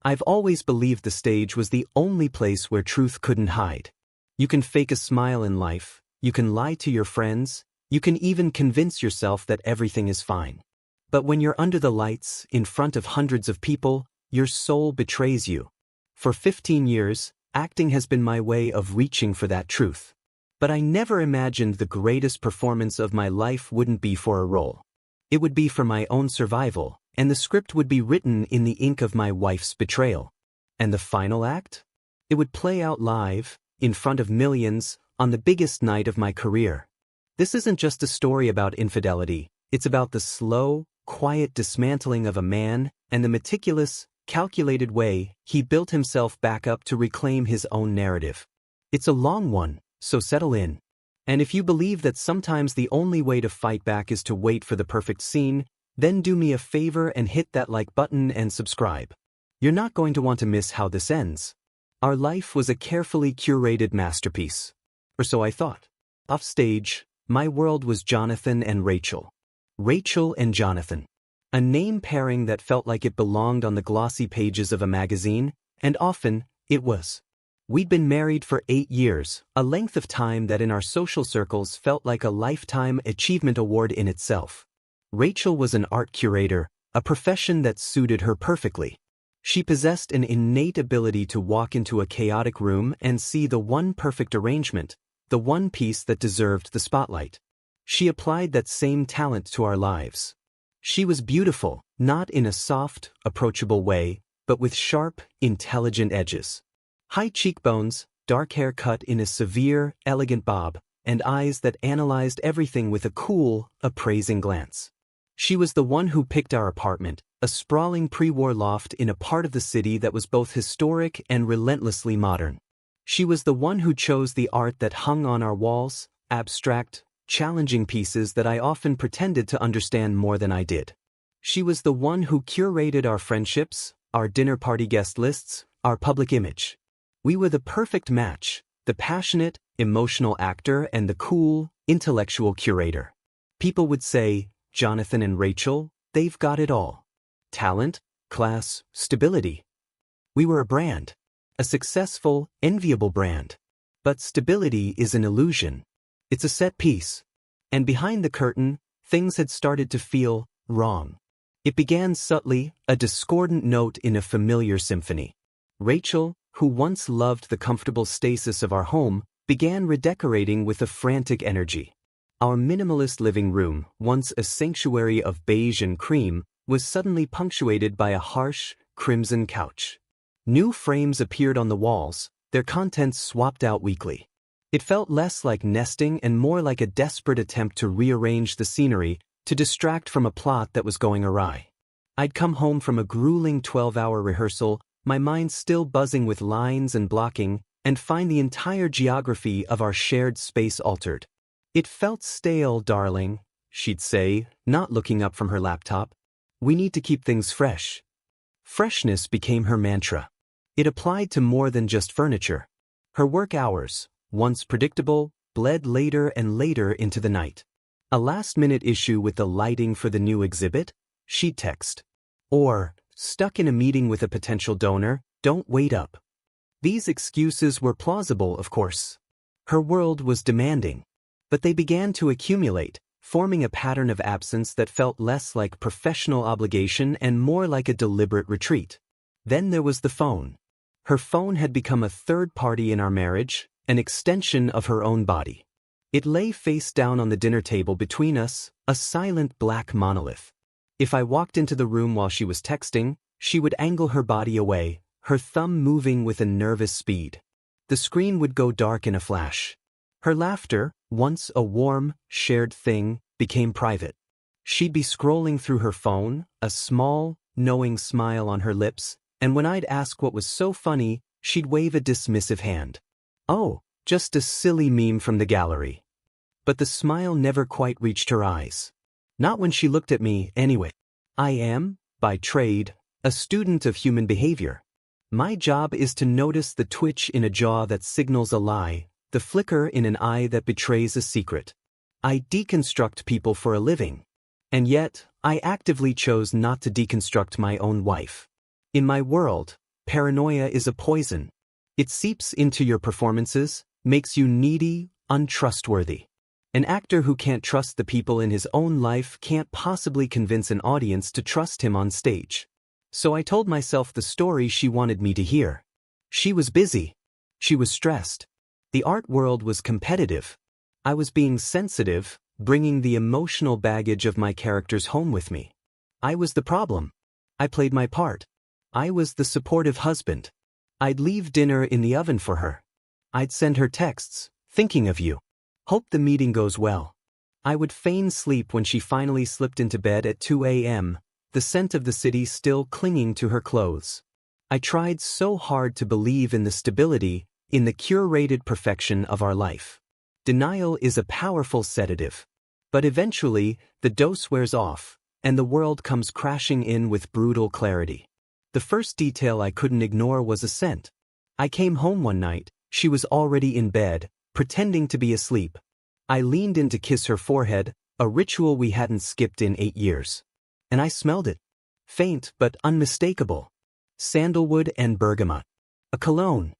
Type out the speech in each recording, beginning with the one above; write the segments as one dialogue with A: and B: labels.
A: I've always believed the stage was the only place where truth couldn't hide. You can fake a smile in life, you can lie to your friends, you can even convince yourself that everything is fine. But when you're under the lights, in front of hundreds of people, your soul betrays you. For 15 years, acting has been my way of reaching for that truth. But I never imagined the greatest performance of my life wouldn't be for a role. It would be for my own survival, and the script would be written in the ink of my wife's betrayal. And the final act? It would play out live, in front of millions, on the biggest night of my career. This isn't just a story about infidelity, it's about the slow, quiet dismantling of a man and the meticulous, calculated way he built himself back up to reclaim his own narrative. It's a long one, so settle in. And if you believe that sometimes the only way to fight back is to wait for the perfect scene, then do me a favor and hit that like button and subscribe. You're not going to want to miss how this ends. Our life was a carefully curated masterpiece. Or so I thought. Offstage, my world was Jonathan and Rachel. Rachel and Jonathan. A name pairing that felt like it belonged on the glossy pages of a magazine, and often, it was. We'd been married for 8 years, a length of time that in our social circles felt like a lifetime achievement award in itself. Rachel was an art curator, a profession that suited her perfectly. She possessed an innate ability to walk into a chaotic room and see the one perfect arrangement, the one piece that deserved the spotlight. She applied that same talent to our lives. She was beautiful, not in a soft, approachable way, but with sharp, intelligent edges. High cheekbones, dark hair cut in a severe, elegant bob, and eyes that analyzed everything with a cool, appraising glance. She was the one who picked our apartment, a sprawling pre-war loft in a part of the city that was both historic and relentlessly modern. She was the one who chose the art that hung on our walls, abstract, challenging pieces that I often pretended to understand more than I did. She was the one who curated our friendships, our dinner party guest lists, our public image. We were the perfect match, the passionate, emotional actor and the cool, intellectual curator. People would say, Jonathan and Rachel, they've got it all. Talent, class, stability. We were a brand. A successful, enviable brand. But stability is an illusion. It's a set piece. And behind the curtain, things had started to feel wrong. It began subtly, a discordant note in a familiar symphony. Rachel, who once loved the comfortable stasis of our home, began redecorating with a frantic energy. Our minimalist living room, once a sanctuary of beige and cream, was suddenly punctuated by a harsh, crimson couch. New frames appeared on the walls, their contents swapped out weekly. It felt less like nesting and more like a desperate attempt to rearrange the scenery, to distract from a plot that was going awry. I'd come home from a grueling 12-hour rehearsal, my mind still buzzing with lines and blocking, and find the entire geography of our shared space altered. It felt stale, darling, she'd say, not looking up from her laptop. We need to keep things fresh. Freshness became her mantra. It applied to more than just furniture. Her work hours, once predictable, bled later and later into the night. A last-minute issue with the lighting for the new exhibit? She'd text. Or, stuck in a meeting with a potential donor, don't wait up. These excuses were plausible, of course. Her world was demanding. But they began to accumulate, forming a pattern of absence that felt less like professional obligation and more like a deliberate retreat. Then there was the phone. Her phone had become a third party in our marriage, an extension of her own body. It lay face down on the dinner table between us, a silent black monolith. If I walked into the room while she was texting, she would angle her body away, her thumb moving with a nervous speed. The screen would go dark in a flash. Her laughter, once a warm, shared thing, became private. She'd be scrolling through her phone, a small, knowing smile on her lips, and when I'd ask what was so funny, she'd wave a dismissive hand. Oh, just a silly meme from the gallery. But the smile never quite reached her eyes. Not when she looked at me, anyway. I am, by trade, a student of human behavior. My job is to notice the twitch in a jaw that signals a lie, the flicker in an eye that betrays a secret. I deconstruct people for a living. And yet, I actively chose not to deconstruct my own wife. In my world, paranoia is a poison. It seeps into your performances, makes you needy, untrustworthy. An actor who can't trust the people in his own life can't possibly convince an audience to trust him on stage. So I told myself the story she wanted me to hear. She was busy. She was stressed. The art world was competitive. I was being sensitive, bringing the emotional baggage of my characters home with me. I was the problem. I played my part. I was the supportive husband. I'd leave dinner in the oven for her. I'd send her texts, thinking of you. Hope the meeting goes well. I would feign sleep when she finally slipped into bed at 2 a.m., the scent of the city still clinging to her clothes. I tried so hard to believe in the stability, in the curated perfection of our life. Denial is a powerful sedative. But eventually, the dose wears off, and the world comes crashing in with brutal clarity. The first detail I couldn't ignore was a scent. I came home one night, she was already in bed, pretending to be asleep. I leaned in to kiss her forehead, a ritual we hadn't skipped in 8 years. And I smelled it. Faint but unmistakable. Sandalwood and bergamot. A cologne.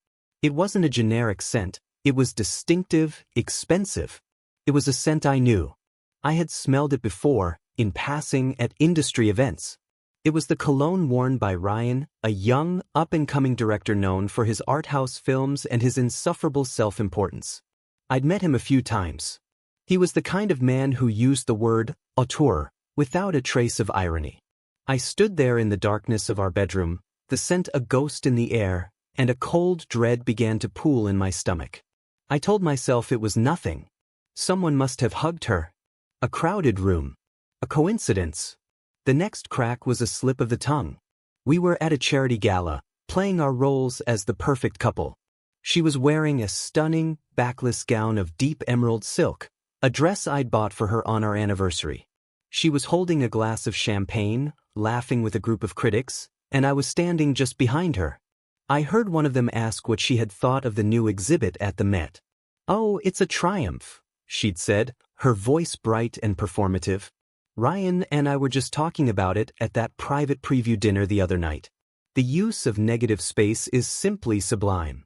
A: It wasn't a generic scent, it was distinctive, expensive. It was a scent I knew. I had smelled it before, in passing at industry events. It was the cologne worn by Ryan, a young, up-and-coming director known for his art house films and his insufferable self-importance. I'd met him a few times. He was the kind of man who used the word auteur without a trace of irony. I stood there in the darkness of our bedroom, the scent a ghost in the air, and a cold dread began to pool in my stomach. I told myself it was nothing. Someone must have hugged her. A crowded room. A coincidence. The next crack was a slip of the tongue. We were at a charity gala, playing our roles as the perfect couple. She was wearing a stunning, backless gown of deep emerald silk, a dress I'd bought for her on our anniversary. She was holding a glass of champagne, laughing with a group of critics, and I was standing just behind her. I heard one of them ask what she had thought of the new exhibit at the Met. "Oh, it's a triumph," she'd said, her voice bright and performative. "Ryan and I were just talking about it at that private preview dinner the other night. The use of negative space is simply sublime."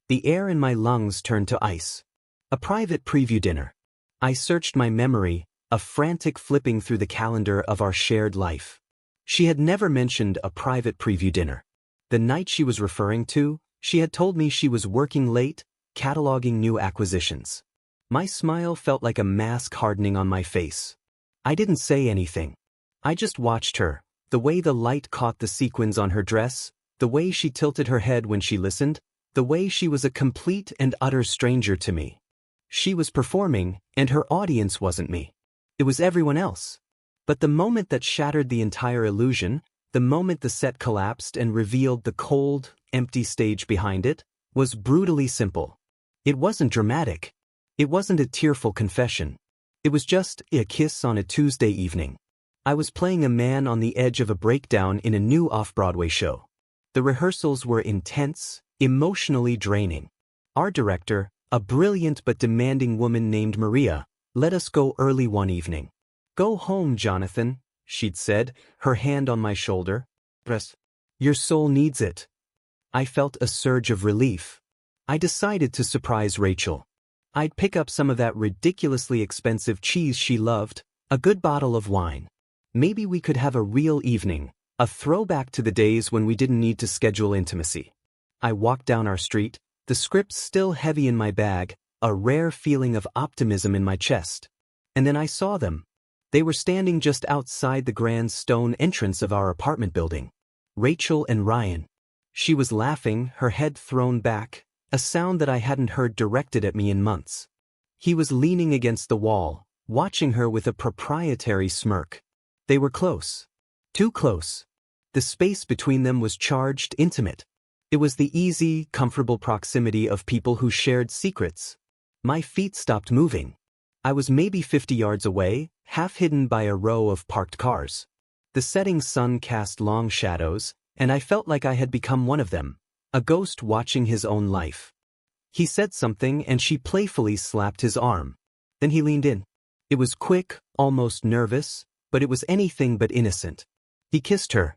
A: The air in my lungs turned to ice. A private preview dinner. I searched my memory, a frantic flipping through the calendar of our shared life. She had never mentioned a private preview dinner. The night she was referring to, she had told me she was working late, cataloging new acquisitions. My smile felt like a mask hardening on my face. I didn't say anything. I just watched her, the way the light caught the sequins on her dress, the way she tilted her head when she listened, the way she was a complete and utter stranger to me. She was performing, and her audience wasn't me. It was everyone else. But the moment that shattered the entire illusion, the moment the set collapsed and revealed the cold, empty stage behind it, was brutally simple. It wasn't dramatic. It wasn't a tearful confession. It was just a kiss on a Tuesday evening. I was playing a man on the edge of a breakdown in a new off-Broadway show. The rehearsals were intense, emotionally draining. Our director, a brilliant but demanding woman named Maria, let us go early one evening. "Go home, Jonathan," she'd said, her hand on my shoulder. "Press. Your soul needs it." I felt a surge of relief. I decided to surprise Rachel. I'd pick up some of that ridiculously expensive cheese she loved, a good bottle of wine. Maybe we could have a real evening, a throwback to the days when we didn't need to schedule intimacy. I walked down our street, the script still heavy in my bag, a rare feeling of optimism in my chest. And then I saw them. They were standing just outside the grand stone entrance of our apartment building. Rachel and Ryan. She was laughing, her head thrown back, a sound that I hadn't heard directed at me in months. He was leaning against the wall, watching her with a proprietary smirk. They were close. Too close. The space between them was charged, intimate. It was the easy, comfortable proximity of people who shared secrets. My feet stopped moving. I was maybe 50 yards away, half hidden by a row of parked cars. The setting sun cast long shadows, and I felt like I had become one of them, a ghost watching his own life. He said something and she playfully slapped his arm. Then he leaned in. It was quick, almost nervous, but it was anything but innocent. He kissed her.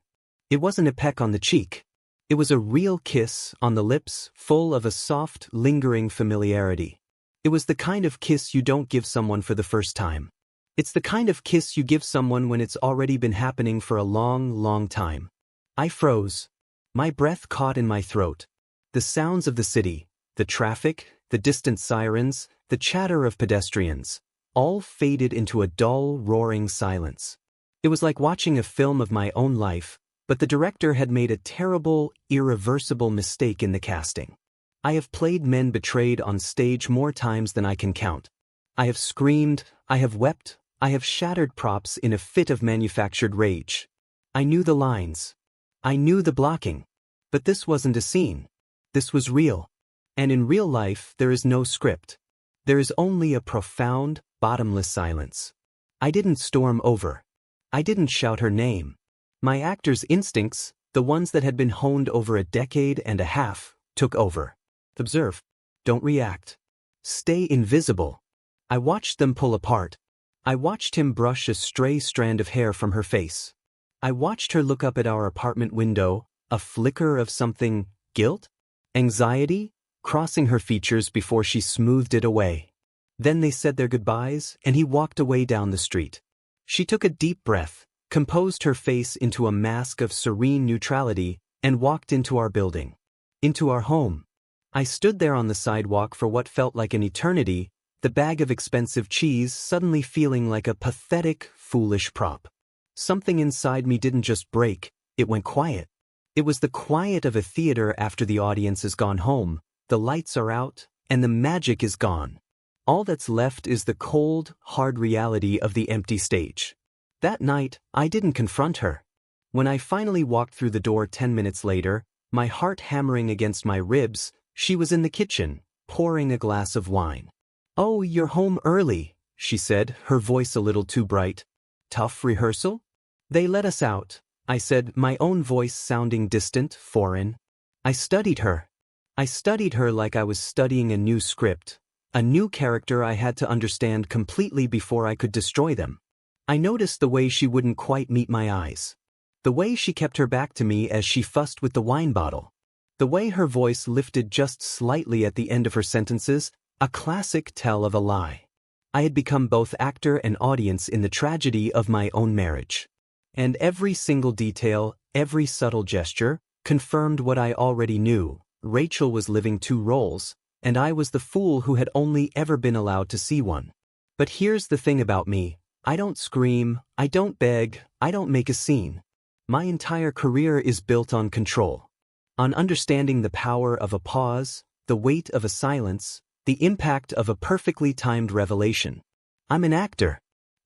A: It wasn't a peck on the cheek. It was a real kiss on the lips, full of a soft, lingering familiarity. It was the kind of kiss you don't give someone for the first time. It's the kind of kiss you give someone when it's already been happening for a long, long time. I froze. My breath caught in my throat. The sounds of the city, the traffic, the distant sirens, the chatter of pedestrians, all faded into a dull, roaring silence. It was like watching a film of my own life, but the director had made a terrible, irreversible mistake in the casting. I have played men betrayed on stage more times than I can count. I have screamed, I have wept, I have shattered props in a fit of manufactured rage. I knew the lines. I knew the blocking. But this wasn't a scene. This was real. And in real life, there is no script. There is only a profound, bottomless silence. I didn't storm over. I didn't shout her name. My actor's instincts, the ones that had been honed over a decade and a half, took over. Observe. Don't react. Stay invisible. I watched them pull apart. I watched him brush a stray strand of hair from her face. I watched her look up at our apartment window, a flicker of something, guilt? Anxiety? Crossing her features before she smoothed it away. Then they said their goodbyes, and he walked away down the street. She took a deep breath, composed her face into a mask of serene neutrality, and walked into our building. Into our home. I stood there on the sidewalk for what felt like an eternity, the bag of expensive cheese suddenly feeling like a pathetic, foolish prop. Something inside me didn't just break, it went quiet. It was the quiet of a theater after the audience has gone home, the lights are out, and the magic is gone. All that's left is the cold, hard reality of the empty stage. That night, I didn't confront her. When I finally walked through the door 10 minutes later, my heart hammering against my ribs, she was in the kitchen, pouring a glass of wine. "Oh, you're home early," she said, her voice a little too bright. "Tough rehearsal?" "They let us out," I said, my own voice sounding distant, foreign. I studied her like I was studying a new script, a new character I had to understand completely before I could destroy them. I noticed the way she wouldn't quite meet my eyes. The way she kept her back to me as she fussed with the wine bottle. The way her voice lifted just slightly at the end of her sentences, a classic tell of a lie. I had become both actor and audience in the tragedy of my own marriage. And every single detail, every subtle gesture, confirmed what I already knew. Rachel was living two roles, and I was the fool who had only ever been allowed to see one. But here's the thing about me. I don't scream, I don't beg, I don't make a scene. My entire career is built on control. On understanding the power of a pause, the weight of a silence, the impact of a perfectly timed revelation. I'm an actor.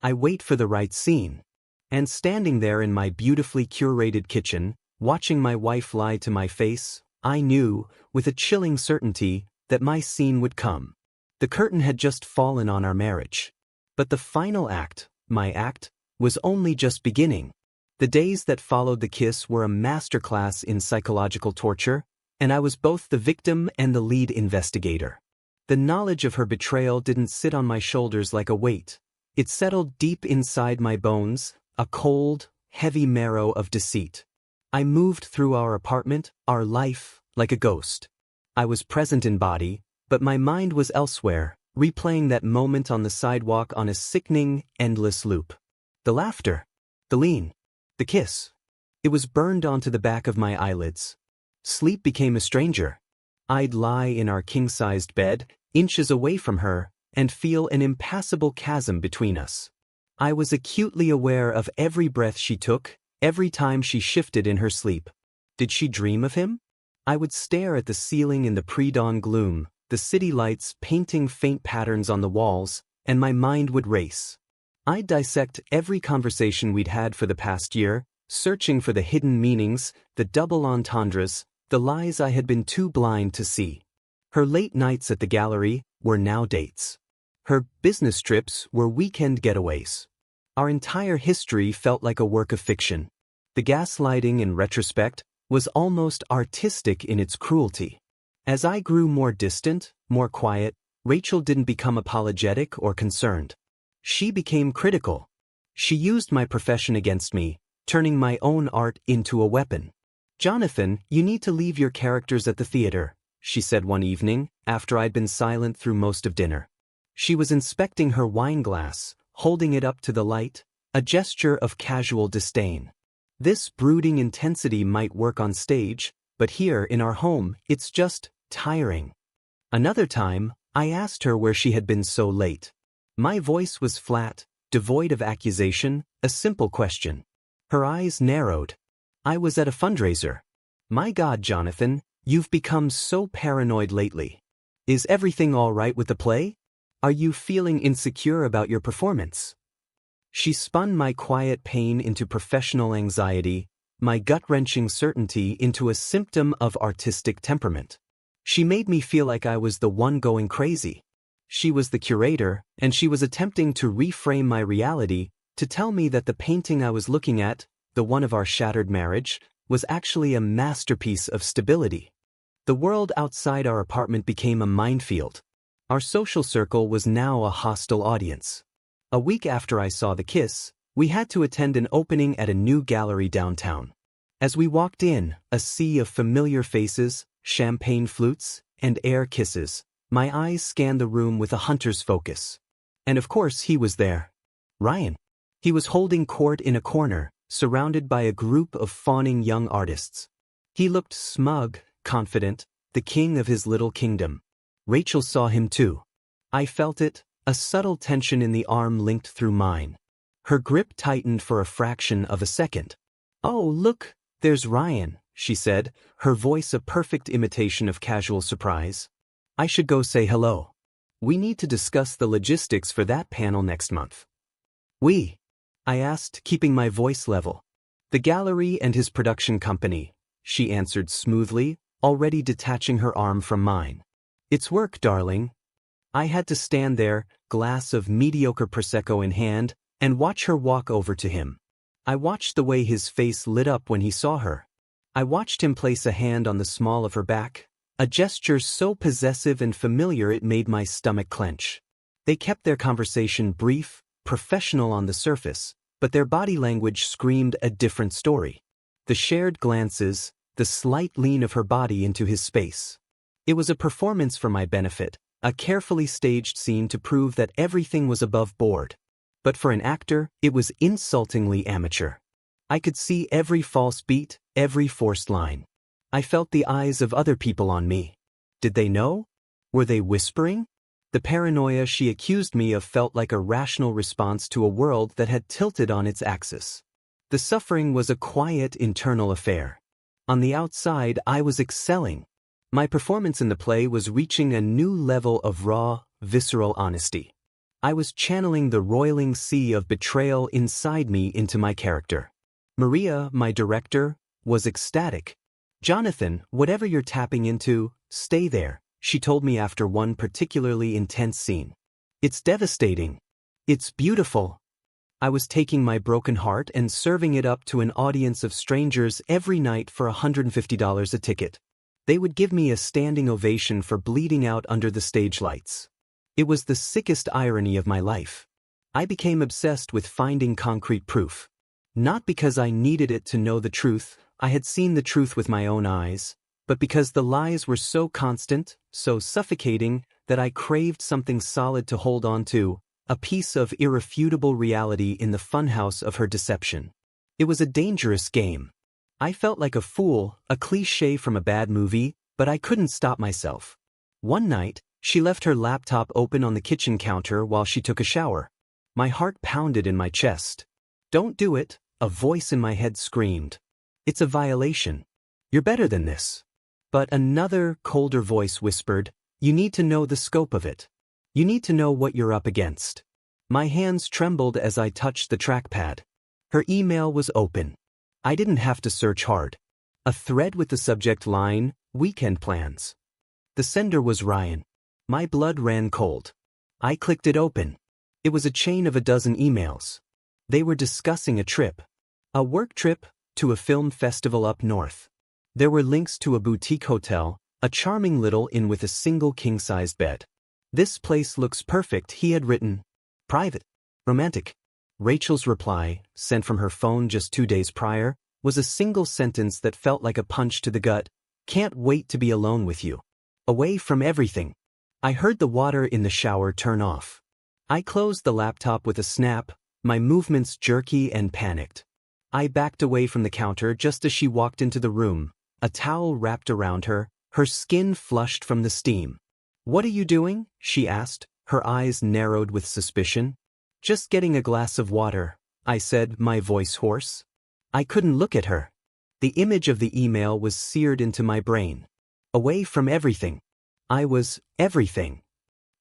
A: I wait for the right scene. And standing there in my beautifully curated kitchen, watching my wife lie to my face, I knew, with a chilling certainty, that my scene would come. The curtain had just fallen on our marriage. But the final act, my act, was only just beginning. The days that followed the kiss were a masterclass in psychological torture, and I was both the victim and the lead investigator. The knowledge of her betrayal didn't sit on my shoulders like a weight. It settled deep inside my bones, a cold, heavy marrow of deceit. I moved through our apartment, our life, like a ghost. I was present in body, but my mind was elsewhere, replaying that moment on the sidewalk on a sickening, endless loop. The laughter. The lean. The kiss. It was burned onto the back of my eyelids. Sleep became a stranger. I'd lie in our king-sized bed, inches away from her, and feel an impassable chasm between us. I was acutely aware of every breath she took, every time she shifted in her sleep. Did she dream of him? I would stare at the ceiling in the pre-dawn gloom, the city lights painting faint patterns on the walls, and my mind would race. I'd dissect every conversation we'd had for the past year, searching for the hidden meanings, the double entendres, the lies I had been too blind to see. Her late nights at the gallery were now dates. Her business trips were weekend getaways. Our entire history felt like a work of fiction. The gaslighting, in retrospect, was almost artistic in its cruelty. As I grew more distant, more quiet, Rachel didn't become apologetic or concerned. She became critical. She used my profession against me, turning my own art into a weapon. "Jonathan, you need to leave your characters at the theater," she said one evening, after I'd been silent through most of dinner. She was inspecting her wine glass, holding it up to the light, a gesture of casual disdain. This brooding intensity might work on stage, but here in our home, it's just tiring. Another time, I asked her where she had been so late. My voice was flat, devoid of accusation, a simple question. Her eyes narrowed. "I was at a fundraiser." "My God, Jonathan, you've become so paranoid lately. Is everything all right with the play? Are you feeling insecure about your performance?" She spun my quiet pain into professional anxiety, my gut-wrenching certainty into a symptom of artistic temperament. She made me feel like I was the one going crazy. She was the curator, and she was attempting to reframe my reality, to tell me that the painting I was looking at, the one of our shattered marriage, was actually a masterpiece of stability. The world outside our apartment became a minefield. Our social circle was now a hostile audience. A week after I saw The Kiss, we had to attend an opening at a new gallery downtown. As we walked in, a sea of familiar faces, champagne flutes, and air kisses, my eyes scanned the room with a hunter's focus. And of course he was there. Ryan. He was holding court in a corner, surrounded by a group of fawning young artists. He looked smug, confident, the king of his little kingdom. Rachel saw him too. I felt it, a subtle tension in the arm linked through mine. Her grip tightened for a fraction of a second. "Oh, look, there's Ryan," she said, her voice a perfect imitation of casual surprise. "I should go say hello. We need to discuss the logistics for that panel next month." "We?" I asked, keeping my voice level. "The gallery and his production company," she answered smoothly, already detaching her arm from mine. "It's work, darling." I had to stand there, glass of mediocre Prosecco in hand, and watch her walk over to him. I watched the way his face lit up when he saw her. I watched him place a hand on the small of her back, a gesture so possessive and familiar it made my stomach clench. They kept their conversation brief, professional on the surface, but their body language screamed a different story. The shared glances, the slight lean of her body into his space. It was a performance for my benefit, a carefully staged scene to prove that everything was above board. But for an actor, it was insultingly amateur. I could see every false beat, every forced line. I felt the eyes of other people on me. Did they know? Were they whispering? The paranoia she accused me of felt like a rational response to a world that had tilted on its axis. The suffering was a quiet internal affair. On the outside, I was excelling. My performance in the play was reaching a new level of raw, visceral honesty. I was channeling the roiling sea of betrayal inside me into my character. Maria, my director, was ecstatic. "Jonathan, whatever you're tapping into, stay there," she told me after one particularly intense scene. "It's devastating. It's beautiful." I was taking my broken heart and serving it up to an audience of strangers every night for $150 a ticket. They would give me a standing ovation for bleeding out under the stage lights. It was the sickest irony of my life. I became obsessed with finding concrete proof. Not because I needed it to know the truth, I had seen the truth with my own eyes, but because the lies were so constant, so suffocating, that I craved something solid to hold on to, a piece of irrefutable reality in the funhouse of her deception. It was a dangerous game. I felt like a fool, a cliché from a bad movie, but I couldn't stop myself. One night, she left her laptop open on the kitchen counter while she took a shower. My heart pounded in my chest. "Don't do it," a voice in my head screamed. "It's a violation. You're better than this." But another, colder voice whispered, "You need to know the scope of it. You need to know what you're up against." My hands trembled as I touched the trackpad. Her email was open. I didn't have to search hard. A thread with the subject line, "Weekend Plans." The sender was Ryan. My blood ran cold. I clicked it open. It was a chain of a dozen emails. They were discussing a trip. A work trip to a film festival up north. There were links to a boutique hotel, a charming little inn with a single king-sized bed. "This place looks perfect," he had written. "Private. Romantic." Rachel's reply, sent from her phone just 2 days prior, was a single sentence that felt like a punch to the gut. Can't wait to be alone with you. Away from everything. I heard the water in the shower turn off. I closed the laptop with a snap, my movements jerky and panicked. I backed away from the counter just as she walked into the room, a towel wrapped around her, her skin flushed from the steam. "What are you doing?" she asked, her eyes narrowed with suspicion. "Just getting a glass of water," I said, my voice hoarse. I couldn't look at her. The image of the email was seared into my brain. Away from everything. I was everything.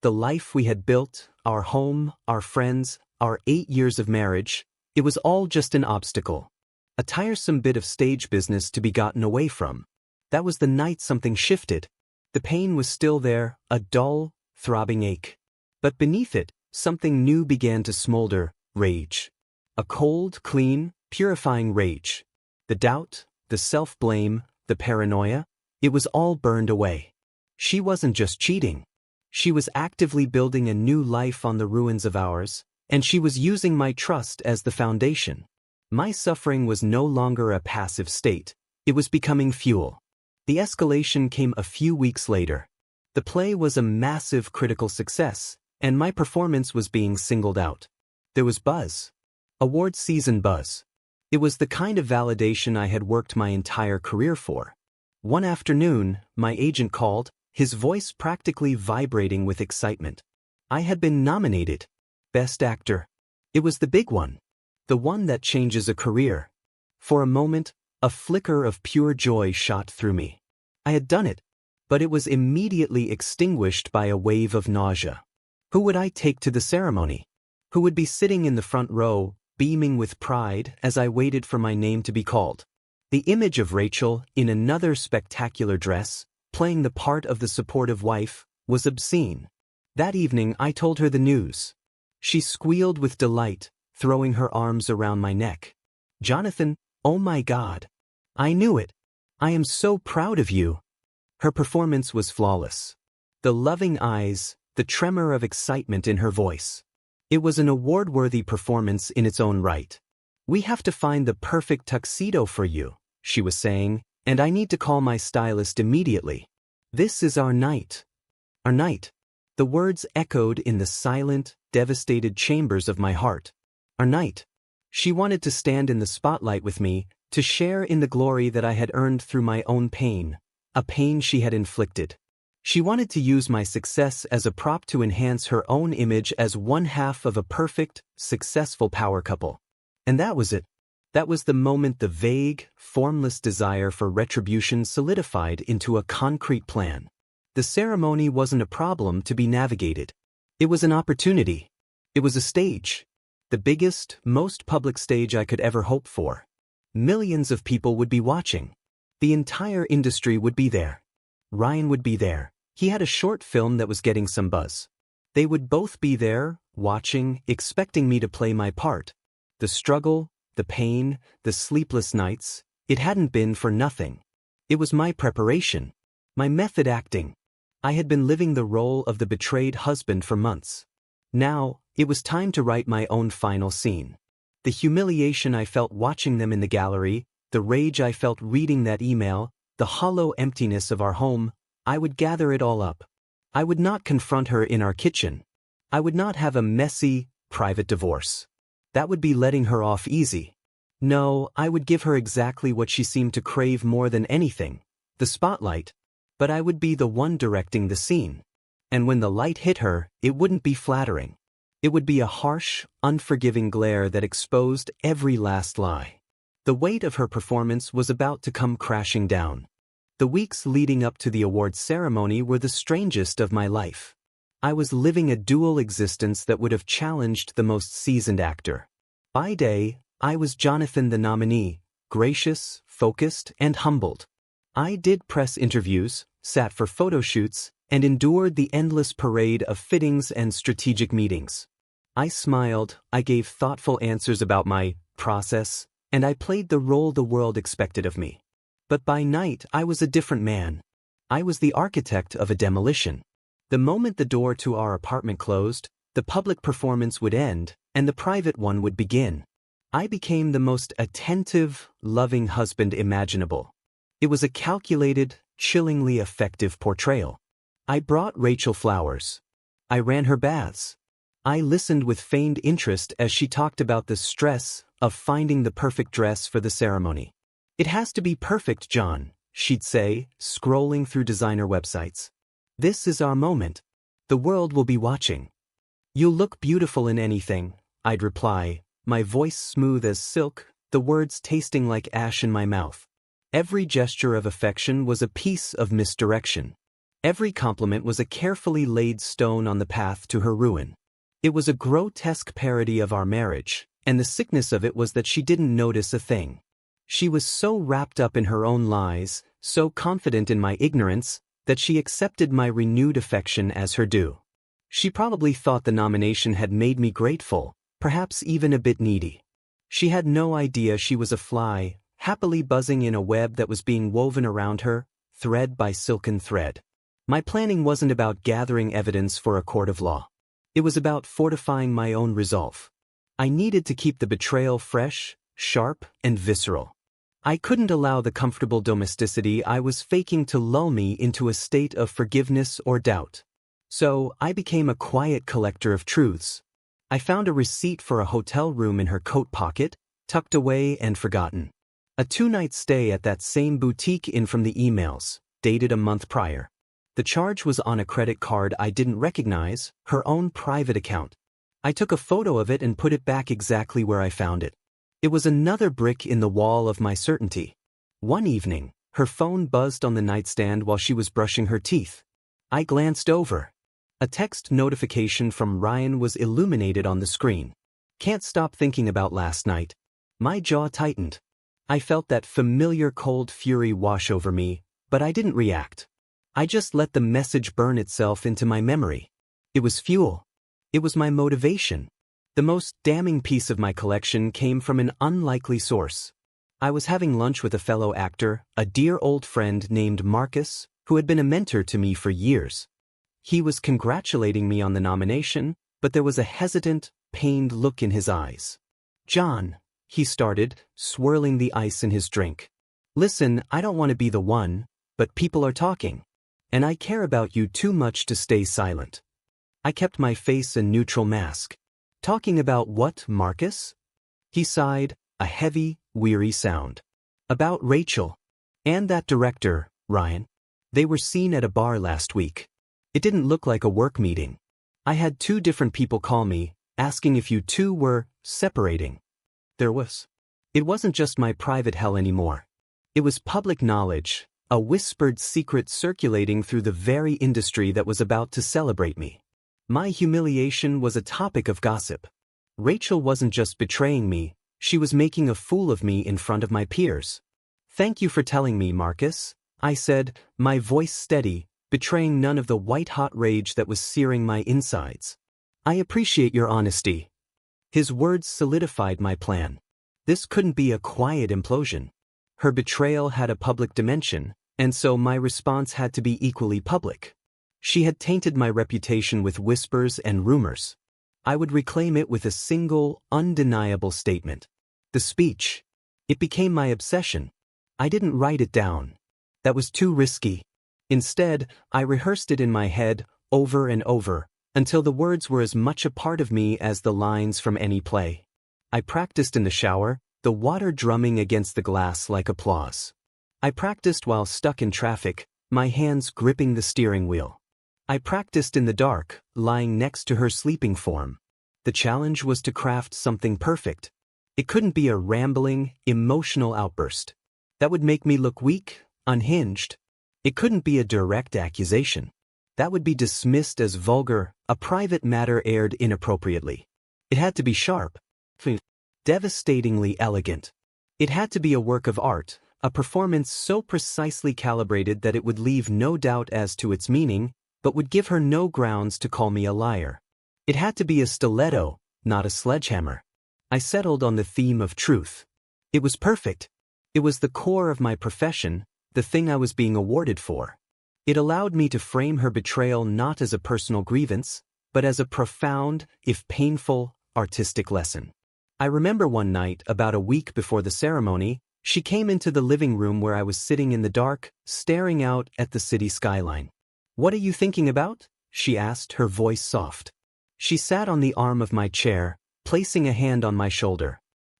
A: The life we had built, our home, our friends, our 8 years of marriage, it was all just an obstacle. A tiresome bit of stage business to be gotten away from. That was the night something shifted. The pain was still there, a dull, throbbing ache. But beneath it, something new began to smolder, rage. A cold, clean, purifying rage. The doubt, the self-blame, the paranoia, it was all burned away. She wasn't just cheating. She was actively building a new life on the ruins of ours, and she was using my trust as the foundation. My suffering was no longer a passive state. It was becoming fuel. The escalation came a few weeks later. The play was a massive critical success, and my performance was being singled out. There was buzz. Award season buzz. It was the kind of validation I had worked my entire career for. One afternoon, my agent called, his voice practically vibrating with excitement. I had been nominated. Best Actor. It was the big one. The one that changes a career. For a moment, a flicker of pure joy shot through me. I had done it, but it was immediately extinguished by a wave of nausea. Who would I take to the ceremony? Who would be sitting in the front row, beaming with pride as I waited for my name to be called? The image of Rachel, in another spectacular dress, playing the part of the supportive wife, was obscene. That evening I told her the news. She squealed with delight, throwing her arms around my neck. "Jonathan, oh my God. I knew it. I am so proud of you." Her performance was flawless. The loving eyes, the tremor of excitement in her voice. It was an award-worthy performance in its own right. "We have to find the perfect tuxedo for you," she was saying, "and I need to call my stylist immediately. This is our night." Our night. The words echoed in the silent, devastated chambers of my heart. Our night. She wanted to stand in the spotlight with me, to share in the glory that I had earned through my own pain, a pain she had inflicted. She wanted to use my success as a prop to enhance her own image as one half of a perfect, successful power couple. And that was it. That was the moment the vague, formless desire for retribution solidified into a concrete plan. The ceremony wasn't a problem to be navigated. It was an opportunity. It was a stage. The biggest, most public stage I could ever hope for. Millions of people would be watching. The entire industry would be there. Ryan would be there. He had a short film that was getting some buzz. They would both be there, watching, expecting me to play my part. The struggle, the pain, the sleepless nights, it hadn't been for nothing. It was my preparation. My method acting. I had been living the role of the betrayed husband for months. Now, it was time to write my own final scene. The humiliation I felt watching them in the gallery, the rage I felt reading that email, the hollow emptiness of our home, I would gather it all up. I would not confront her in our kitchen. I would not have a messy, private divorce. That would be letting her off easy. No, I would give her exactly what she seemed to crave more than anything, the spotlight. But I would be the one directing the scene. And when the light hit her, it wouldn't be flattering. It would be a harsh, unforgiving glare that exposed every last lie. The weight of her performance was about to come crashing down. The weeks leading up to the awards ceremony were the strangest of my life. I was living a dual existence that would have challenged the most seasoned actor. By day, I was Jonathan the nominee, gracious, focused, and humbled. I did press interviews, sat for photo shoots, and endured the endless parade of fittings and strategic meetings. I smiled, I gave thoughtful answers about my process, and I played the role the world expected of me. But by night, I was a different man. I was the architect of a demolition. The moment the door to our apartment closed, the public performance would end, and the private one would begin. I became the most attentive, loving husband imaginable. It was a calculated, chillingly effective portrayal. I brought Rachel flowers. I ran her baths. I listened with feigned interest as she talked about the stress of finding the perfect dress for the ceremony. "It has to be perfect, John," she'd say, scrolling through designer websites. "This is our moment. The world will be watching. You'll look beautiful in anything," I'd reply, my voice smooth as silk, the words tasting like ash in my mouth. Every gesture of affection was a piece of misdirection. Every compliment was a carefully laid stone on the path to her ruin. It was a grotesque parody of our marriage, and the sickness of it was that she didn't notice a thing. She was so wrapped up in her own lies, so confident in my ignorance, that she accepted my renewed affection as her due. She probably thought the nomination had made me grateful, perhaps even a bit needy. She had no idea she was a fly, happily buzzing in a web that was being woven around her, thread by silken thread. My planning wasn't about gathering evidence for a court of law. It was about fortifying my own resolve. I needed to keep the betrayal fresh, sharp, and visceral. I couldn't allow the comfortable domesticity I was faking to lull me into a state of forgiveness or doubt. So, I became a quiet collector of truths. I found a receipt for a hotel room in her coat pocket, tucked away and forgotten. A 2-night stay at that same boutique in from the emails, dated a month prior. The charge was on a credit card I didn't recognize, her own private account. I took a photo of it and put it back exactly where I found it. It was another brick in the wall of my certainty. One evening, her phone buzzed on the nightstand while she was brushing her teeth. I glanced over. A text notification from Ryan was illuminated on the screen. "Can't stop thinking about last night." My jaw tightened. I felt that familiar cold fury wash over me, but I didn't react. I just let the message burn itself into my memory. It was fuel. It was my motivation. The most damning piece of my collection came from an unlikely source. I was having lunch with a fellow actor, a dear old friend named Marcus, who had been a mentor to me for years. He was congratulating me on the nomination, but there was a hesitant, pained look in his eyes. "John," he started, swirling the ice in his drink. "Listen, I don't want to be the one, but people are talking. And I care about you too much to stay silent." I kept my face a neutral mask. "Talking about what, Marcus?" He sighed, a heavy, weary sound. "About Rachel. And that director, Ryan. They were seen at a bar last week. It didn't look like a work meeting. I had 2 different people call me, asking if you two were separating." There was. It wasn't just my private hell anymore. It was public knowledge, a whispered secret circulating through the very industry that was about to celebrate me. My humiliation was a topic of gossip. Rachel wasn't just betraying me, she was making a fool of me in front of my peers. "Thank you for telling me, Marcus," I said, my voice steady, betraying none of the white-hot rage that was searing my insides. "I appreciate your honesty." His words solidified my plan. This couldn't be a quiet implosion. Her betrayal had a public dimension, and so my response had to be equally public. She had tainted my reputation with whispers and rumors. I would reclaim it with a single, undeniable statement. The speech. It became my obsession. I didn't write it down. That was too risky. Instead, I rehearsed it in my head, over and over, until the words were as much a part of me as the lines from any play. I practiced in the shower, the water drumming against the glass like applause. I practiced while stuck in traffic, my hands gripping the steering wheel. I practiced in the dark, lying next to her sleeping form. The challenge was to craft something perfect. It couldn't be a rambling, emotional outburst. That would make me look weak, unhinged. It couldn't be a direct accusation. That would be dismissed as vulgar, a private matter aired inappropriately. It had to be sharp, devastatingly elegant. It had to be a work of art, a performance so precisely calibrated that it would leave no doubt as to its meaning, but would give her no grounds to call me a liar. It had to be a stiletto, not a sledgehammer. I settled on the theme of truth. It was perfect. It was the core of my profession, the thing I was being awarded for. It allowed me to frame her betrayal not as a personal grievance, but as a profound, if painful, artistic lesson. I remember one night, about a week before the ceremony, she came into the living room where I was sitting in the dark, staring out at the city skyline. "What are you thinking about?" she asked, her voice soft. She sat on the arm of my chair, placing a hand on my shoulder.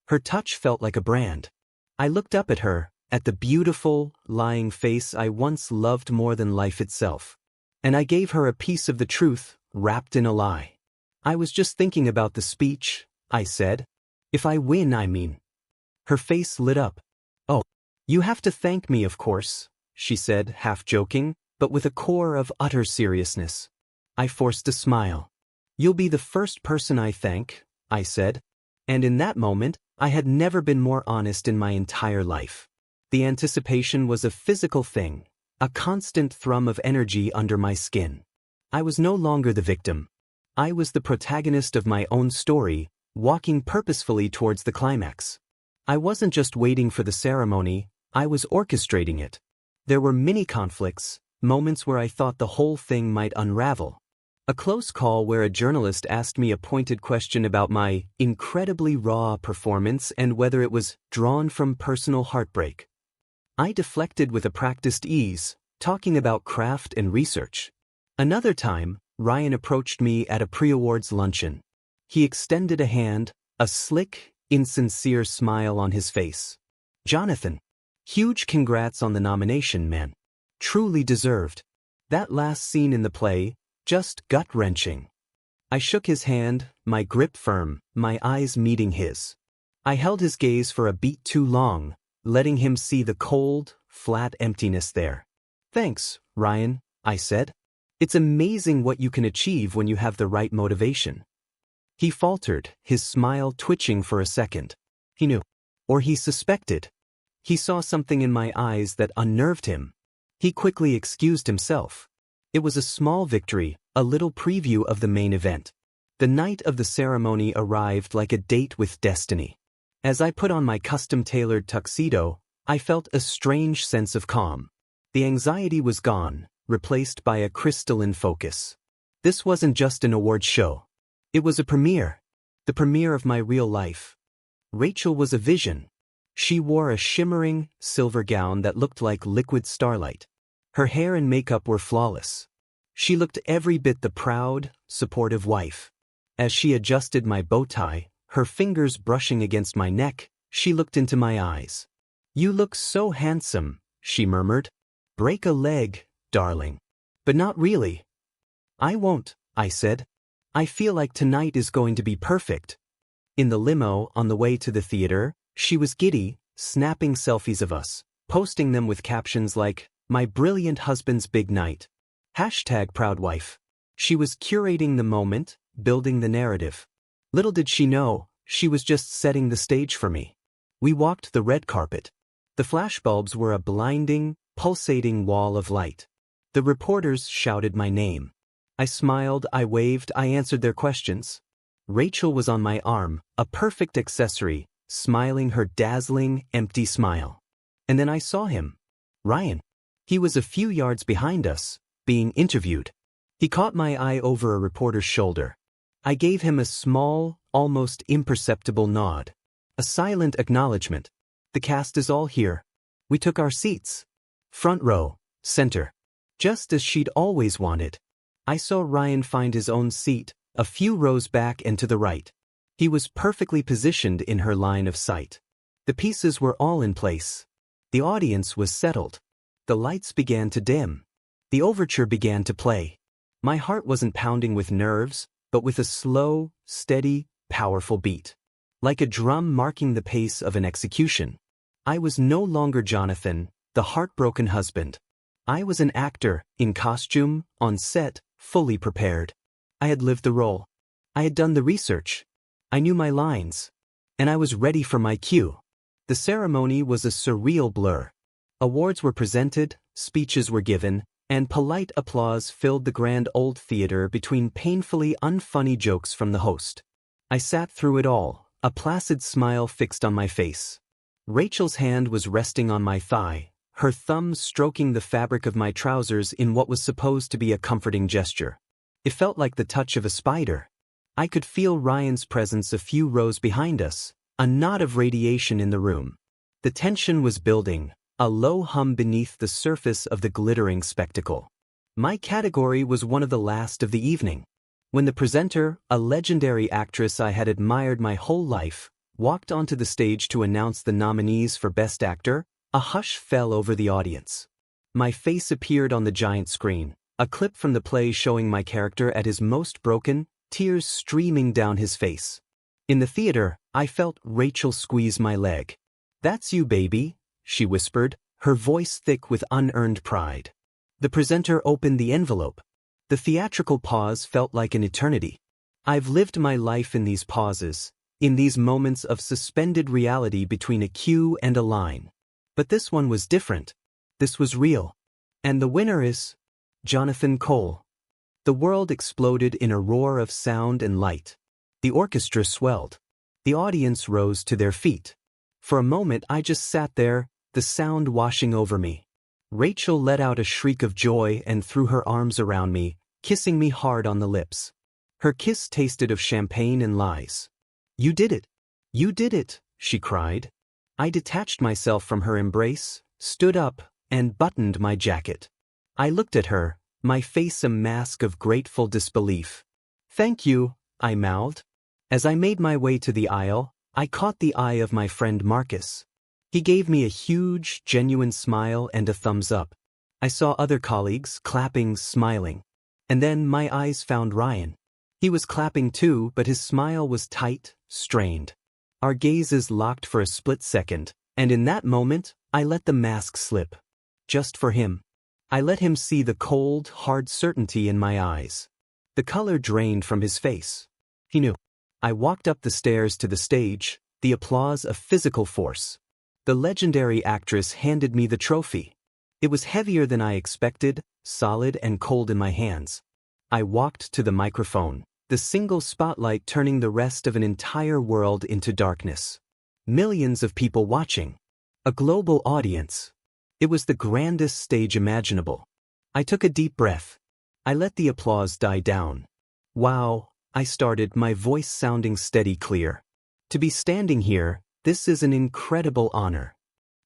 A: Her touch felt like a brand. I looked up at her, at the beautiful, lying face I once loved more than life itself. And I gave her a piece of the truth, wrapped in a lie. "I was just thinking about the speech," I said. "If I win, I mean." Her face lit up. "Oh, you have to thank me, of course," she said, half joking, but with a core of utter seriousness. I forced a smile. "You'll be the first person I thank," I said. And in that moment, I had never been more honest in my entire life. The anticipation was a physical thing, a constant thrum of energy under my skin. I was no longer the victim. I was the protagonist of my own story, walking purposefully towards the climax. I wasn't just waiting for the ceremony, I was orchestrating it. There were many conflicts, moments where I thought the whole thing might unravel. A close call where a journalist asked me a pointed question about my incredibly raw performance and whether it was drawn from personal heartbreak. I deflected with a practiced ease, talking about craft and research. Another time, Ryan approached me at a pre-awards luncheon. He extended a hand, a slick, insincere smile on his face. "Jonathan, huge congrats on the nomination, man. Truly deserved. That last scene in the play, just gut-wrenching." I shook his hand, my grip firm, my eyes meeting his. I held his gaze for a beat too long, letting him see the cold, flat emptiness there. "Thanks, Ryan," I said. "It's amazing what you can achieve when you have the right motivation." He faltered, his smile twitching for a second. He knew. Or he suspected. He saw something in my eyes that unnerved him. He quickly excused himself. It was a small victory, a little preview of the main event. The night of the ceremony arrived like a date with destiny. As I put on my custom-tailored tuxedo, I felt a strange sense of calm. The anxiety was gone, replaced by a crystalline focus. This wasn't just an award show. It was a premiere. The premiere of my real life. Rachel was a vision. She wore a shimmering, silver gown that looked like liquid starlight. Her hair and makeup were flawless. She looked every bit the proud, supportive wife. As she adjusted my bow tie, her fingers brushing against my neck, she looked into my eyes. "You look so handsome," she murmured. "Break a leg, darling." "But not really." "I won't," I said. "I feel like tonight is going to be perfect." In the limo, on the way to the theater, she was giddy, snapping selfies of us, posting them with captions like, "My brilliant husband's big night." #proudwife. She was curating the moment, building the narrative. Little did she know, she was just setting the stage for me. We walked the red carpet. The flashbulbs were a blinding, pulsating wall of light. The reporters shouted my name. I smiled, I waved, I answered their questions. Rachel was on my arm, a perfect accessory, smiling her dazzling, empty smile. And then I saw him. Ryan. He was a few yards behind us, being interviewed. He caught my eye over a reporter's shoulder. I gave him a small, almost imperceptible nod. A silent acknowledgement. The cast is all here. We took our seats. Front row, center. Just as she'd always wanted. I saw Ryan find his own seat, a few rows back and to the right. He was perfectly positioned in her line of sight. The pieces were all in place. The audience was settled. The lights began to dim. The overture began to play. My heart wasn't pounding with nerves, but with a slow, steady, powerful beat. Like a drum marking the pace of an execution. I was no longer Jonathan, the heartbroken husband. I was an actor, in costume, on set, fully prepared. I had lived the role. I had done the research. I knew my lines. And I was ready for my cue. The ceremony was a surreal blur. Awards were presented, speeches were given, and polite applause filled the grand old theater between painfully unfunny jokes from the host. I sat through it all, a placid smile fixed on my face. Rachel's hand was resting on my thigh, her thumb stroking the fabric of my trousers in what was supposed to be a comforting gesture. It felt like the touch of a spider. I could feel Ryan's presence a few rows behind us, a knot of radiation in the room. The tension was building, a low hum beneath the surface of the glittering spectacle. My category was one of the last of the evening. When the presenter, a legendary actress I had admired my whole life, walked onto the stage to announce the nominees for Best Actor, a hush fell over the audience. My face appeared on the giant screen, a clip from the play showing my character at his most broken, tears streaming down his face. In the theater, I felt Rachel squeeze my leg. "That's you, baby," she whispered, her voice thick with unearned pride. The presenter opened the envelope. The theatrical pause felt like an eternity. I've lived my life in these pauses, in these moments of suspended reality between a cue and a line. But this one was different. This was real. And the winner is Jonathan Cole. The world exploded in a roar of sound and light. The orchestra swelled. The audience rose to their feet. For a moment I just sat there, the sound washing over me. Rachel let out a shriek of joy and threw her arms around me, kissing me hard on the lips. Her kiss tasted of champagne and lies. "You did it! You did it!" she cried. I detached myself from her embrace, stood up, and buttoned my jacket. I looked at her, my face a mask of grateful disbelief. "Thank you," I mouthed. As I made my way to the aisle, I caught the eye of my friend Marcus. He gave me a huge, genuine smile and a thumbs up. I saw other colleagues clapping, smiling. And then my eyes found Ryan. He was clapping too, but his smile was tight, strained. Our gazes locked for a split second, and in that moment, I let the mask slip. Just for him. I let him see the cold, hard certainty in my eyes. The color drained from his face. He knew. I walked up the stairs to the stage, the applause a physical force. The legendary actress handed me the trophy. It was heavier than I expected, solid and cold in my hands. I walked to the microphone, the single spotlight turning the rest of an entire world into darkness. Millions of people watching. A global audience. It was the grandest stage imaginable. I took a deep breath. I let the applause die down. "Wow," I started, my voice sounding steady, clear. "To be standing here, this is an incredible honor."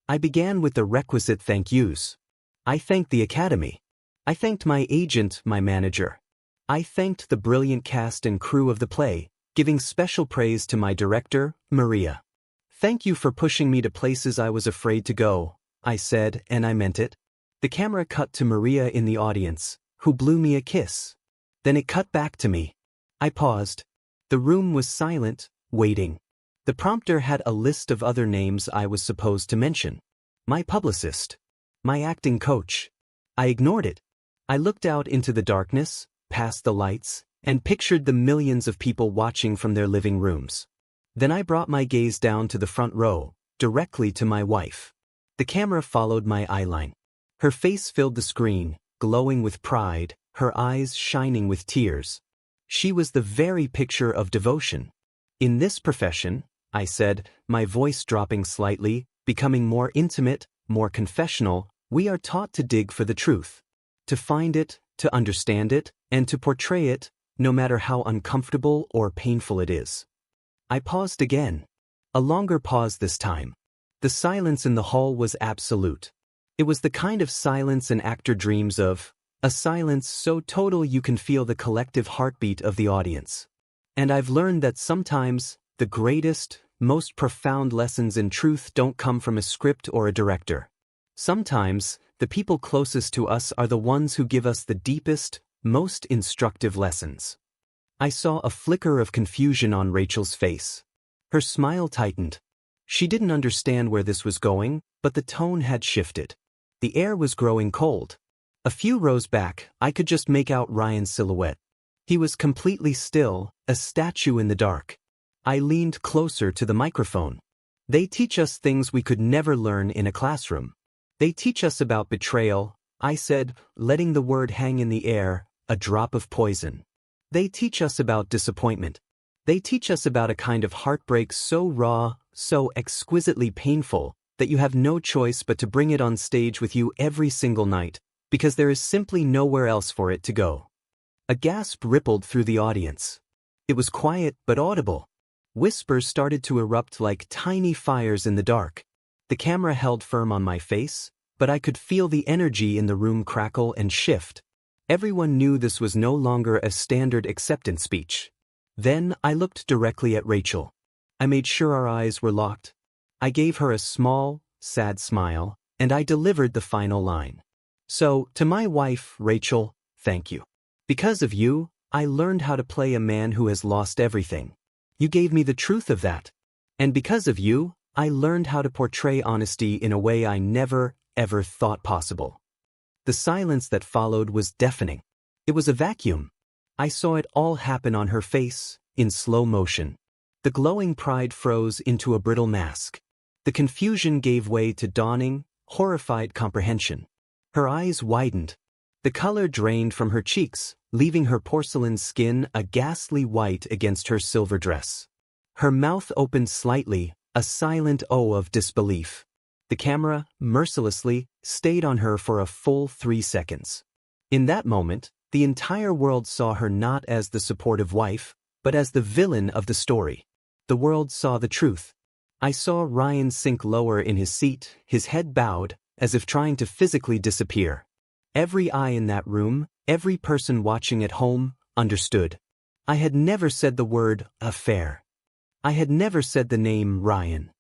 A: I began with the requisite thank yous. I thanked the Academy. I thanked my agent, my manager. I thanked the brilliant cast and crew of the play, giving special praise to my director, Maria. "Thank you for pushing me to places I was afraid to go," I said, and I meant it. The camera cut to Maria in the audience, who blew me a kiss. Then it cut back to me. I paused. The room was silent, waiting. The prompter had a list of other names I was supposed to mention. My publicist. My acting coach. I ignored it. I looked out into the darkness, past the lights, and pictured the millions of people watching from their living rooms. Then I brought my gaze down to the front row, directly to my wife. The camera followed my eyeline. Her face filled the screen, glowing with pride, her eyes shining with tears. She was the very picture of devotion. "In this profession," I said, my voice dropping slightly, becoming more intimate, more confessional, "we are taught to dig for the truth. To find it, to understand it, and to portray it, no matter how uncomfortable or painful it is." I paused again. A longer pause this time. The silence in the hall was absolute. It was the kind of silence an actor dreams of, a silence so total you can feel the collective heartbeat of the audience. And I've learned that sometimes, the greatest, most profound lessons in truth don't come from a script or a director. Sometimes, the people closest to us are the ones who give us the deepest, most instructive lessons. I saw a flicker of confusion on Rachel's face. Her smile tightened. She didn't understand where this was going, but the tone had shifted. The air was growing cold. A few rows back, I could just make out Ryan's silhouette. He was completely still, a statue in the dark. I leaned closer to the microphone. "They teach us things we could never learn in a classroom. They teach us about betrayal," I said, letting the word hang in the air, a drop of poison. "They teach us about disappointment. They teach us about a kind of heartbreak so raw, so exquisitely painful, that you have no choice but to bring it on stage with you every single night, because there is simply nowhere else for it to go." A gasp rippled through the audience. It was quiet but audible. Whispers started to erupt like tiny fires in the dark. The camera held firm on my face, but I could feel the energy in the room crackle and shift. Everyone knew this was no longer a standard acceptance speech. Then I looked directly at Rachel. I made sure our eyes were locked. I gave her a small, sad smile, and I delivered the final line. So, to my wife, Rachel, thank you. Because of you, I learned how to play a man who has lost everything. You gave me the truth of that. And because of you, I learned how to portray honesty in a way I never, ever thought possible. The silence that followed was deafening. It was a vacuum. I saw it all happen on her face, in slow motion. The glowing pride froze into a brittle mask. The confusion gave way to dawning, horrified comprehension. Her eyes widened. The color drained from her cheeks, leaving her porcelain skin a ghastly white against her silver dress. Her mouth opened slightly, a silent O of disbelief. The camera, mercilessly, stayed on her for a full 3 seconds. In that moment, the entire world saw her not as the supportive wife, but as the villain of the story. The world saw the truth. I saw Ryan sink lower in his seat, his head bowed, as if trying to physically disappear. Every eye in that room, every person watching at home, understood. I had never said the word affair. I had never said the name Ryan.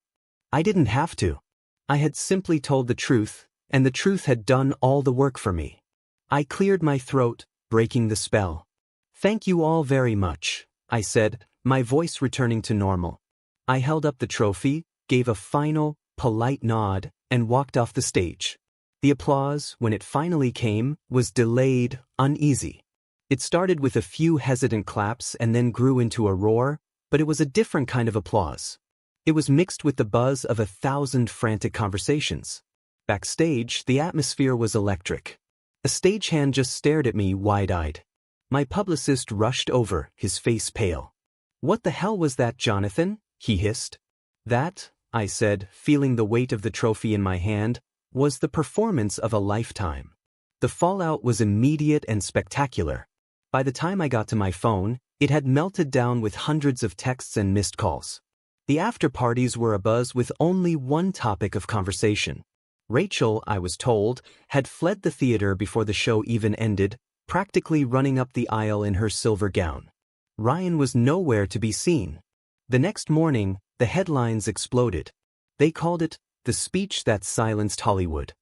A: I didn't have to. I had simply told the truth, and the truth had done all the work for me. I cleared my throat, breaking the spell. Thank you all very much, I said, my voice returning to normal. I held up the trophy, gave a final, polite nod, and walked off the stage. The applause, when it finally came, was delayed, uneasy. It started with a few hesitant claps and then grew into a roar, but it was a different kind of applause. It was mixed with the buzz of 1,000 frantic conversations. Backstage, the atmosphere was electric. A stagehand just stared at me wide-eyed. My publicist rushed over, his face pale. "What the hell was that, Jonathan?" he hissed. "That," I said, feeling the weight of the trophy in my hand, "was the performance of a lifetime." The fallout was immediate and spectacular. By the time I got to my phone, it had melted down with hundreds of texts and missed calls. The after-parties were abuzz with only one topic of conversation. Rachel, I was told, had fled the theater before the show even ended, practically running up the aisle in her silver gown. Ryan was nowhere to be seen. The next morning, the headlines exploded. They called it, "The Speech That Silenced Hollywood."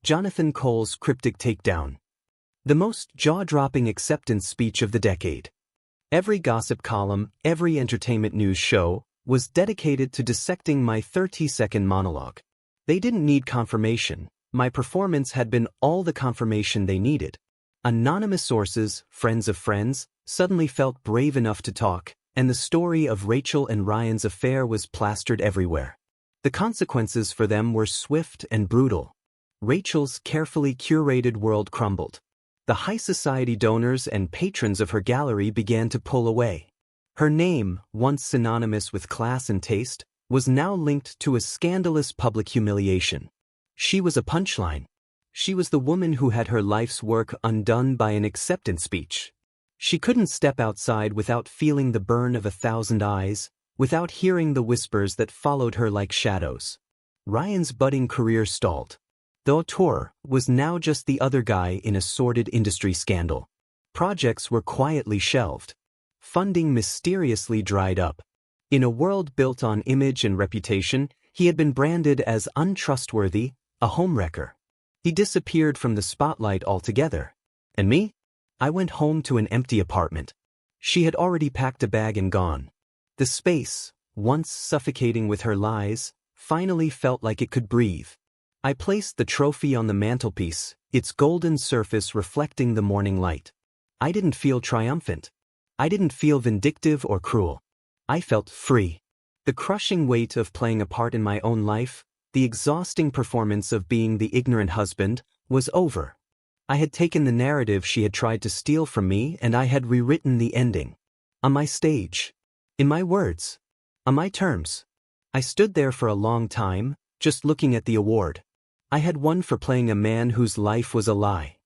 A: Jonathan Cole's cryptic takedown. The most jaw-dropping acceptance speech of the decade. Every gossip column, every entertainment news show, was dedicated to dissecting my 30-second monologue. They didn't need confirmation. My performance had been all the confirmation they needed. Anonymous sources, friends of friends, suddenly felt brave enough to talk, and the story of Rachel and Ryan's affair was plastered everywhere. The consequences for them were swift and brutal. Rachel's carefully curated world crumbled. The high society donors and patrons of her gallery began to pull away. Her name, once synonymous with class and taste, was now linked to a scandalous public humiliation. She was a punchline. She was the woman who had her life's work undone by an acceptance speech. She couldn't step outside without feeling the burn of 1,000 eyes, without hearing the whispers that followed her like shadows. Ryan's budding career stalled. The auteur was now just the other guy in a sordid industry scandal. Projects were quietly shelved. Funding mysteriously dried up. In a world built on image and reputation, he had been branded as untrustworthy, a homewrecker. He disappeared from the spotlight altogether. And me? I went home to an empty apartment. She had already packed a bag and gone. The space, once suffocating with her lies, finally felt like it could breathe. I placed the trophy on the mantelpiece, its golden surface reflecting the morning light. I didn't feel triumphant. I didn't feel vindictive or cruel. I felt free. The crushing weight of playing a part in my own life, the exhausting performance of being the ignorant husband, was over. I had taken the narrative she had tried to steal from me and I had rewritten the ending. On my stage. In my words. On my terms. I stood there for a long time, just looking at the award. I had won for playing a man whose life was a lie.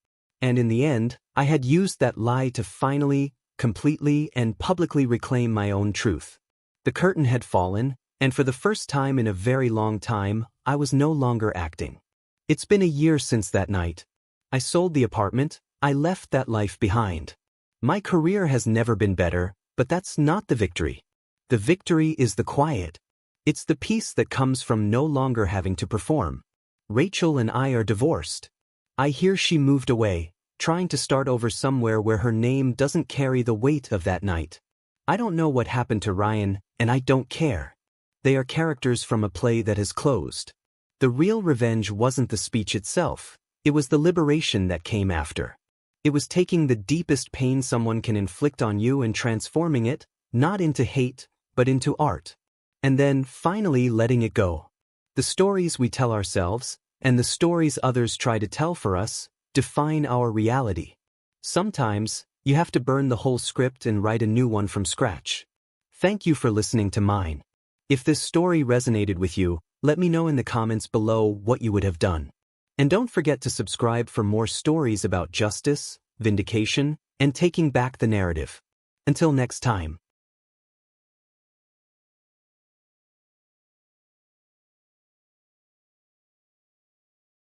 A: And in the end, I had used that lie to finally, completely, and publicly reclaim my own truth. The curtain had fallen, and for the first time in a very long time, I was no longer acting. It's been a year since that night. I sold the apartment, I left that life behind. My career has never been better, but that's not the victory. The victory is the quiet. It's the peace that comes from no longer having to perform. Rachel and I are divorced. I hear she moved away, trying to start over somewhere where her name doesn't carry the weight of that night. I don't know what happened to Ryan, and I don't care. They are characters from a play that has closed. The real revenge wasn't the speech itself, it was the liberation that came after. It was taking the deepest pain someone can inflict on you and transforming it, not into hate, but into art. And then, finally letting it go. The stories we tell ourselves, and the stories others try to tell for us, define our reality. Sometimes, you have to burn the whole script and write a new one from scratch. Thank you for listening to mine. If this story resonated with you, let me know in the comments below what you would have done. And don't forget to subscribe for more stories about justice, vindication, and taking back the narrative. Until next time.